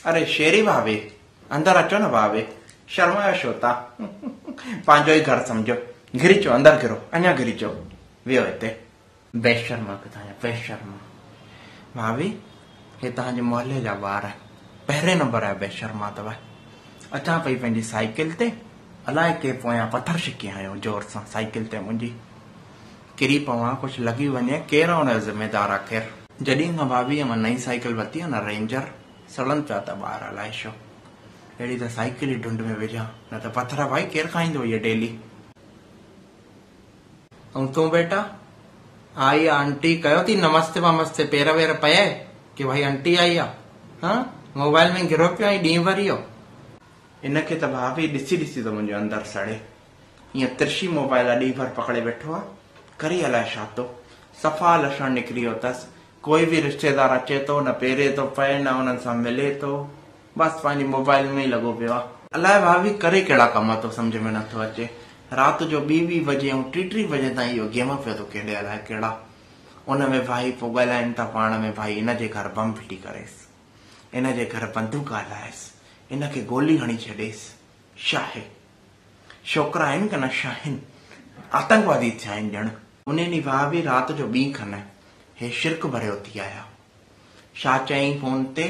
अरे शेरी भाभी अंदर अचो न भाभी, शर्मायो छो था? पंहिंजो ही घर समझो, घिरी चो अंदर गिरो, अञा घिरी चो, वियो हिते। बेशर्मा तव्हांजा बेशर्मा। भाभी हे तव्हांजे मोहल्ले जा ॿार पहिरें नंबर जा बेशर्मा अथव। अचां पई पंहिंजी साइकिल ते, अलाए के पोयां पत्थर छिकी आयो जोर सां साइकिल ते मुंहिंजी, किरी पवां कुझु लॻी वञे, केरु आहे हुनजो ज़िम्मेदार आख़िर। जॾहिं खां भाभी मां नई साइकिल वरिती आहे न रेंजर, सड़नि पिया था ॿार अलाए छो। अहिड़ी त साइकिल ई ढुंड में विझां, न त पत्थर भाई केरु खाईंदो इहे डेली। ऐं तूं बेटा आई आंटी कयो थी नमस्ते वमस्ते, पेर वेर पए कि भाई आंटी आई आहे? हाँ मोबाइल में घिरो पियो आई ॾींहुं भर इहो। इनखे त भाभी ॾिसी ॾिसी त मुंहिंजो अंदर सड़े। ईअं तिरछी मोबाइल ॾींहुं भर पकड़े वेठो आहे, करी अलाए छा थो। सफ़ा लक्षण निकिरी वियो अथसि। कोई बि रिश्तेदार अचे थो न पेरे थो पए न हुननि सां मिले थो, बसि पंहिंजी मोबाइल में ई लॻो पियो आहे। अलाए भाभी करे कहिड़ा कम थो सम्झ में नथो अचे। राति जो 2-2 बजे ऐं 3-3 बजे ताईं इहो गेम पियो थो खेॾे अलाए कहिड़ा। उन में भाई पोइ ॻाल्हाइनि था पाण में, भाई इनजे घर बम फिटी करेसि, इनजे घर बंदूक हलाएसि, इनखे गोली हणी छॾेसि। छा आहे छोकिरा आहिनि की न छा आहिनि, आतंकवादी थिया आहिनि ॼण। उन ॾींहुं भाभी राति जो 2 खनि हे शिरक भरियो थी आया। छा चयईं फोन ते,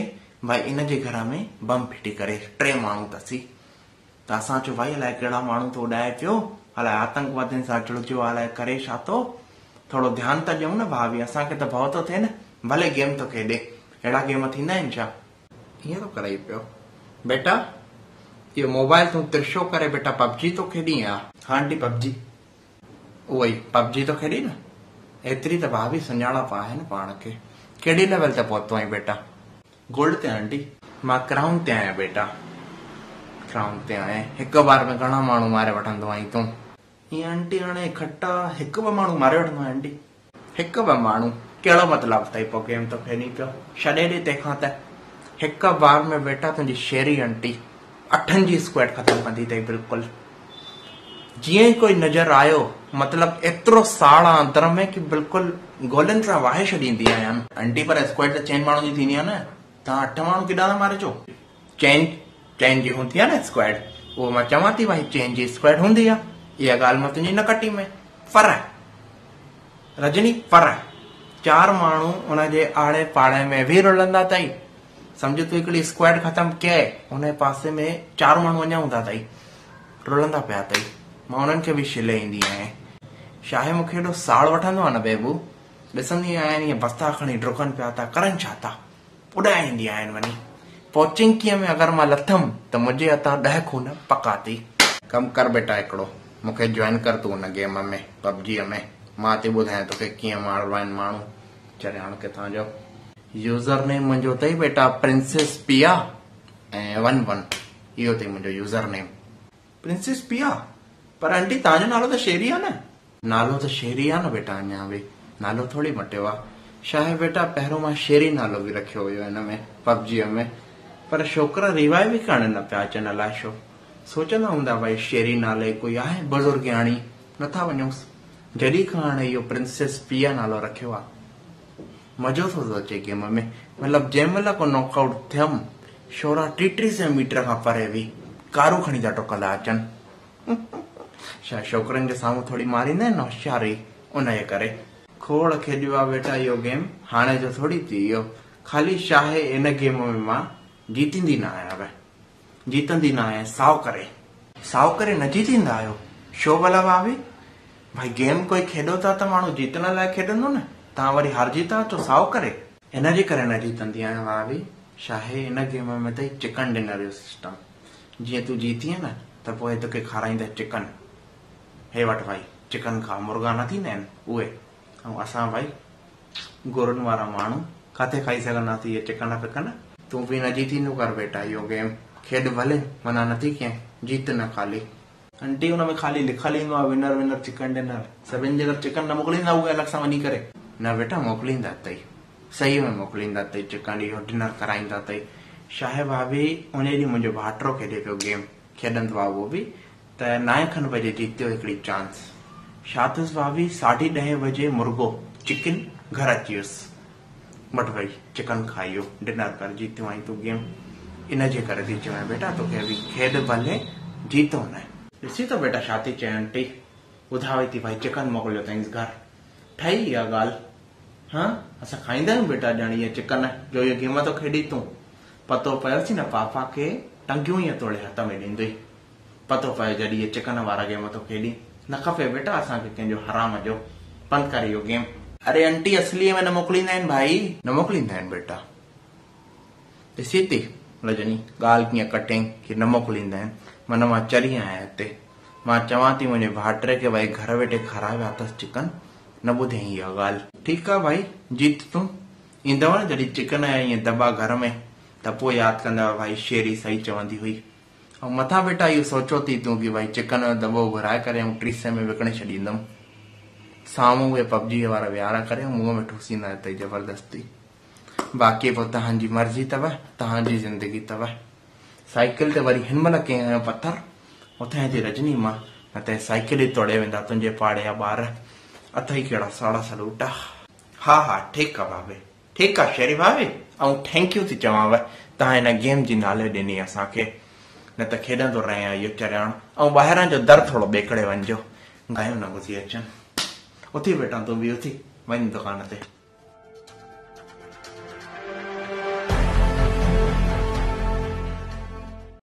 भाई इनजे घर में बम फिटी करे 3 माण्हू अथसी। त असां चयो भाई अलाए कहिड़ा माण्हू थो उॾाए पियो, अलाए आतंकवादियुनि सां जुड़ियो, अलाए करे छा थो। थोरो ध्यानु त ॾियूं न भाभी, असांखे त भउ थो थिए न, भले गेम थो खेॾे, अहिड़ा गेम थींदा आहिनि छा? ईअं थो करे पियो। बेटा इहो मोबाइल तूं तिरछो करे बेटा पबजी तो खेॾी या? हाँ आंटी पबजी, उहो ई पबजी तो खेॾी न। एतिरी त भाभी सुञाणप आहे न पाण खे। कहिड़ी लेवल ते पहुतो आहीं बेटा? गोल्ड ते आंटी, मां क्राउन ते आहियां बेटा, क्राउन ते आहियां। हिकु बार में घणा माण्हू मारे वठंदो आहीं तूं? ईअं आंटी हाणे इकट्ठा 1-2 माण्हू मारे वठंदो आहियां आंटी। 1-2 माण्हू कहिड़ो मतिलबु अथई? पोइ गेम तो खेॾी पियो, छॾे ॾे तंहिंखां त। हिकु बार में बेटा तुंहिंजी शेरी आंटी 8 जी स्क्वाड ख़तम कंदी अथई बिल्कुलु। जीअं ई कोई नज़र आयो, मतिलबु एतिरो साड़ आहे अंदर में कि बिल्कुलु गोलनि सां वाहे छॾींदी आहियां आंटी। पर स्क्वाड त 4 माण्हू जी थींदी आहे न, तव्हां 8 माण्हू केॾा था मारे चओ? चैन जी हूंदी आहे न स्क्वाड, उहो मां चवां थी भाई चैन जी स्क्वाड हूंदी आहे। इहा ॻाल्हि मां तुंहिंजी न कटी में फर रजनी, फर 4 माण्हू उनजे आड़े पाड़े में बि रुलंदा अथई। सम्झ तूं हिकिड़ी स्क्वाड ख़तम कए, हुन पासे में 4 माण्हू अञा हूंदा अथई, रुलंदा पिया अथई। मां उन्हनि खे बि छिले ईंदी आहियां। छा आहे मूंखे हेॾो साड़ वठंदो आहे न बेबू, ॾिसंदी आहियां ईअं बस्ता खणी डुकनि पिया था, करनि छा था, उॾाईंदी आहिनि वञी। पोइ चिंकीअ में अगरि मां लथमि त मुंहिंजे हथां 10 खून पका थी। कमु कर बेटा हिकिड़ो, मूंखे जॉइन कर तूं हुन गेम में, पबजीअ में। मां थी ॿुधायां तोखे कीअं मारबा आहिनि माण्हू। चरियाण किथां जो। यूज़र नेम मुंहिंजो अथई बेटा प्रिंसेस पिया ऐं 11, इहो अथई मुंहिंजो यूज़र नेम, प्रिंसेस पिया। पर आंटी तव्हांजो नालो त शेरी आहे न? नालो त शेरी आहे न बेटा, अञा बि नालो थोरी मटियो आहे। छा आहे बेटा, पहिरियों मां शेरी नालो बि रखियो हुयो हिन में पबजीअ में, पर छोकिरा रिवाइव बि करण न पिया अचनि अलाए छो। सोचंदा हूंदा भाई शेरी नाले कोई आहे बुज़ुर्गाणी, नथा वञूंसि। जॾहिं खां हाणे इहो प्रिंसेस पिया नालो रखियो आहे, मज़ो थो अचे गेम में। मतिलबु जंहिं महिल को नॉकआउट थियमि, छोरा 30-30 मीटर खां परे बि कारूं खणी था टुकंदा अचनि। छा छोकिरनि जे साम्हूं थोरी मारींदा आहिनि होशियारी, उनजे करे खोड़ खेॾियो आहे बेटा इहो गेम। हाणे जो थोरी थी वियो। ख़ाली छा आहे इन गेम में मां जीतींदी न आहियां, जीतंदी न आहियां। साओ करे न जीतींदा आहियो छो भला भाभी? भाई गेम कोई खेॾो था त माण्हू जीतण लाइ खेॾंदो न, तव्हां वरी हारजी था अचो साओ करे। हिनजे करे न जीतंदी आहियां भाभी। छा आहे हिन गेम में अथई चिकन डिनर जो सिस्टम। जीअं तूं जीतीअ न त पोइ तोखे खाराईंदा चिकन, हे वटि भाई चिकन खा, मुर्गा न थींदा आहिनि उहे। ऐं असां भाई गुरुनि वारा माण्हू किथे खाई सघंदासीं इहे चिकन फिकन। तूं बि न जीतींदो कर बेटा इहो गेम, खेॾ भले, मना नथी कयां, जीत न ख़ाली। आंटी हुन में ख़ाली लिखल ईंदो आहे विनर चिकन डिनर, सभिनि जे घर चिकन न मोकिलींदा उहे अलॻि सां वञी करे? न बेटा मोकिलींदा अथई, सही में मोकिलींदा अथई चिकन, इहो डिनर कराईंदा अथई। छा आहे भाभी, उन ॾींहुं मुंहिंजो भाइटो खेॾे पियो गेम, खेॾंदो आहे उहो बि, त 9 बजे जीतियो हिकिड़ी चांस। छा अथसि भाभी, 10:30 बजे मुर्गो चिकन घर अची वियुसि, वटि वई चिकन खाइयो, डिनर कर, जीतियो आई तूं गेम। इन जे करे थी चवां बेटा तोखे बि खेॾ भले जीतो न ॾिसी तो बेटा छा थी चए आंटी ॿुधावे थी भाई चिकन मोकिलियो अथईंसि घर ठही इहा ॻाल्हि हाँ असां खाईंदा आहियूं बेटा ॼण इहे चिकन जो इहो गेम तो खेॾी तूं पतो पियोसीं न पापा खे टंगियूं ई तोड़े हथ में ॾींदुई पतो पियो जॾहिं इहे चिकन वारा गेम तो खेॾी न खपे बेटा असांखे कंहिंजो हराम जो बंदि कर इहो गेम अरे आंटी असलीअ में न मोकिलींदा आहिनि भाई न मोकिलींदा आहिनि बेटा ॾिसी थी रजनी ॻाल्हि कीअं कटियईं की न मोकिलींदा आहिनि मन मां चरी आहियां हिते मां चवां थी मुंहिंजे भाइटे खे भाई घर वेठे खाराए विया अथसि चिकन न ॿुधई इहा ॻाल्हि ठीकु आहे भाई जीत तूं ईंदव न जॾहिं चिकन जा ईअं दॿा घर में त पोइ यादि कंदव भाई शेरी सही चवंदी हुई ऐं मथां बेटा इहो सोचो थी तूं की भाई चिकन जो दॿो घुराए करे ऐं 300 में विकिणे छॾींदुमि साम्हूं उहे पबजी वारा विहारा करे मुंहं में ठूसींदा हिते ज़बरदस्ती बाक़ी पोइ तव्हांजी मर्ज़ी अथव तव्हांजी ज़िंदगी अथव साइकिल ते वरी हिन महिल कंहिं आयो पथर उथे थी रजनी मां न त साइकिल ई तोड़े वेंदा तुंहिंजे पाड़े जा ॿार अथई कहिड़ा साड़ा सलूट हा हा ठीकु आहे भाभी ठीकु आहे शेरी भाभी ऐं थैंक यू थी चवांव तव्हां हिन गेम जी नाले ॾिनी असांखे न त खेॾंदो रहियां इहो चरियाण ऐं ॿाहिरां जो दर थोरो ॿेकड़े वञिजो गायूं न घुसी अचनि उथी बेटा तूं बि उथी वञ दुकान ते